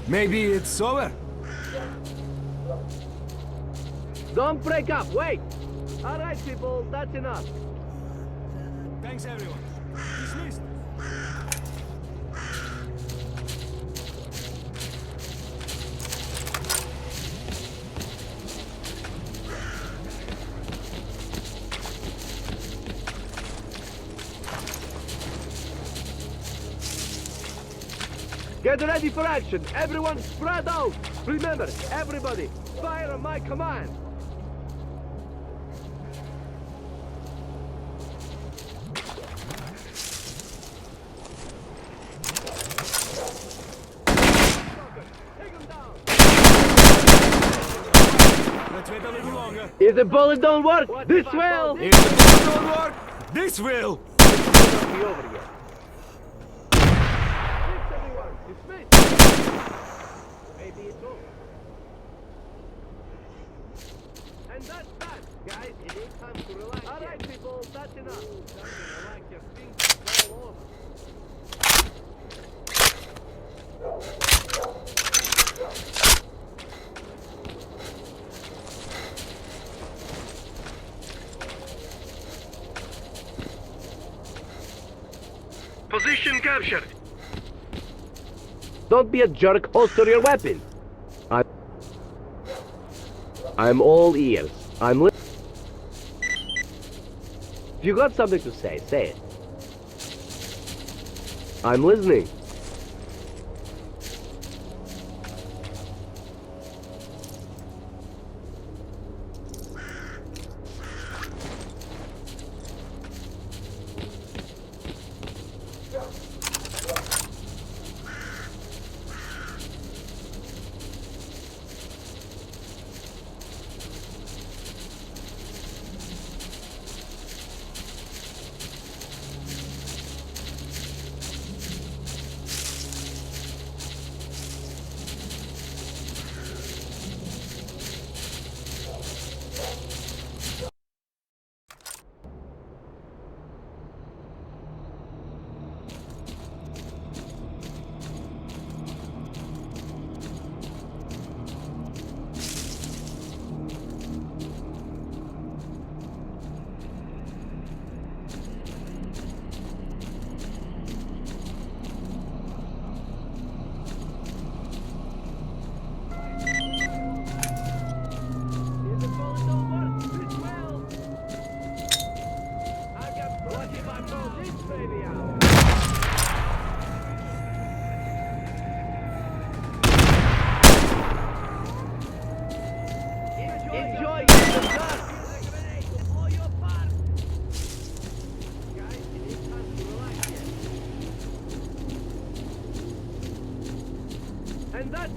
Maybe it's over? Don't break up, wait! Alright people, that's enough. Thanks everyone. Dismissed. Get ready for action! Everyone spread out! Remember, everybody, fire on my command! Let's wait a little longer. If the bullet don't work, this will! If the bullet don't work, this will! It will not be over yet. Maybe it's over. And that's that, guys. It is time to relax. All right, people, that's enough. Time to relax your feet all over. Position captured. Don't be a jerk, holster your weapon. I'm all ears. If you got something to say, say it. I'm listening.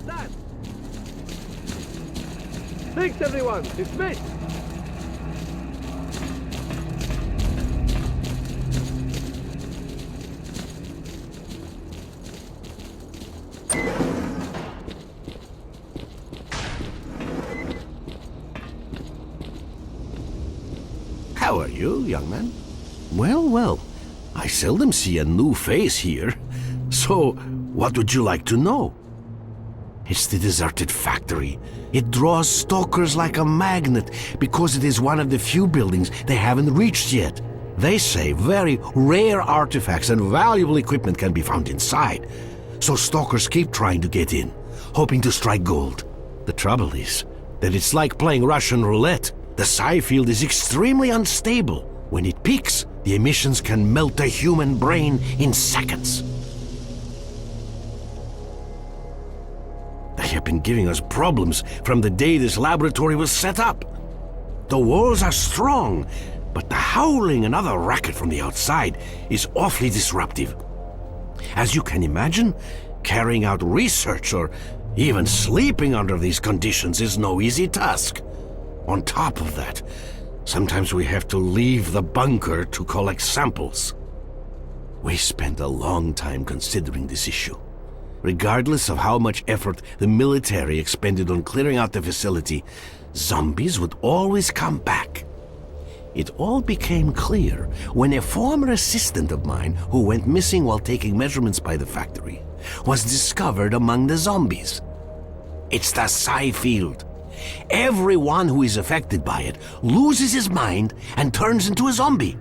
that. Thanks, everyone. Dismissed. How are you, young man? Well, well, I seldom see a new face here. So, what would you like to know? It's the deserted factory. It draws stalkers like a magnet because it is one of the few buildings they haven't reached yet. They say very rare artifacts and valuable equipment can be found inside. So stalkers keep trying to get in, hoping to strike gold. The trouble is that it's like playing Russian roulette. The psi field is extremely unstable. When it peaks, the emissions can melt a human brain in seconds. They have been giving us problems from the day this laboratory was set up. The walls are strong, but the howling and other racket from the outside is awfully disruptive. As you can imagine, carrying out research or even sleeping under these conditions is no easy task. On top of that, sometimes we have to leave the bunker to collect samples. We spent a long time considering this issue. Regardless of how much effort the military expended on clearing out the facility, zombies would always come back. It all became clear when a former assistant of mine who went missing while taking measurements by the factory was discovered among the zombies. It's the psi field. Everyone who is affected by it loses his mind and turns into a zombie.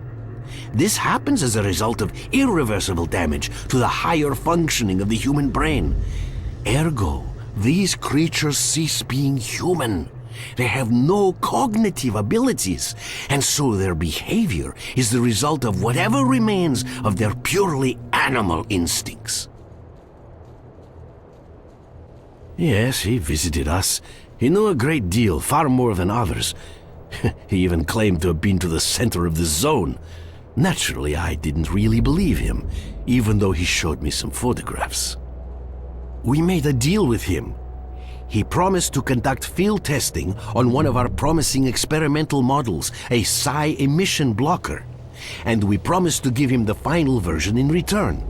This happens as a result of irreversible damage to the higher functioning of the human brain. Ergo, these creatures cease being human. They have no cognitive abilities, and so their behavior is the result of whatever remains of their purely animal instincts. Yes, he visited us. He knew a great deal, far more than others. He even claimed to have been to the center of the zone. Naturally, I didn't really believe him, even though he showed me some photographs. We made a deal with him. He promised to conduct field testing on one of our promising experimental models, a psi emission blocker, and we promised to give him the final version in return.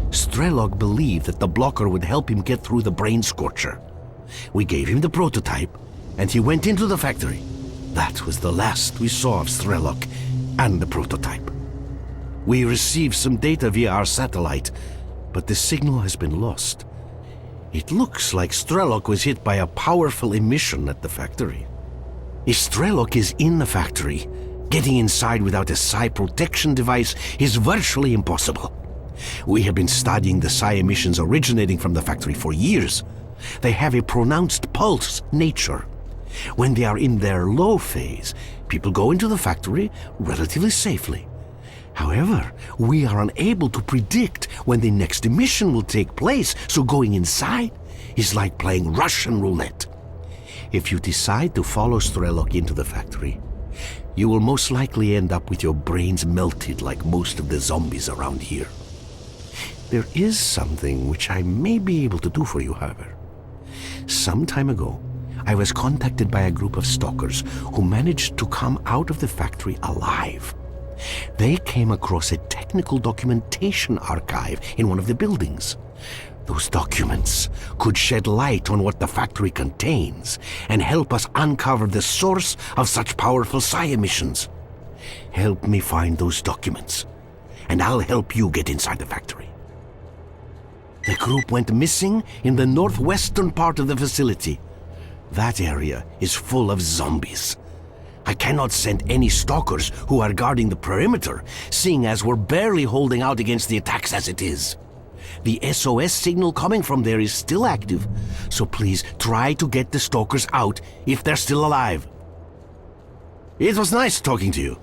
S.T.A.L.K.E.R believed that the blocker would help him get through the brain scorcher. We gave him the prototype, and he went into the factory. That was the last we saw of S.T.A.L.K.E.R and the prototype. We received some data via our satellite, but the signal has been lost. It looks like S.T.A.L.K.E.R was hit by a powerful emission at the factory. If S.T.A.L.K.E.R is in the factory, getting inside without a psi protection device is virtually impossible. We have been studying the psi emissions originating from the factory for years. They have a pronounced pulse nature. When they are in their low phase, people go into the factory relatively safely. However, we are unable to predict when the next emission will take place, so going inside is like playing Russian roulette. If you decide to follow S.T.A.L.K.E.R into the factory, you will most likely end up with your brains melted like most of the zombies around here. There is something which I may be able to do for you, however. Some time ago, I was contacted by a group of stalkers who managed to come out of the factory alive. They came across a technical documentation archive in one of the buildings. Those documents could shed light on what the factory contains and help us uncover the source of such powerful psi emissions. Help me find those documents, and I'll help you get inside the factory. The group went missing in the northwestern part of the facility. That area is full of zombies. I cannot send any stalkers who are guarding the perimeter, seeing as we're barely holding out against the attacks as it is. The SOS signal coming from there is still active, so please try to get the stalkers out if they're still alive. It was nice talking to you.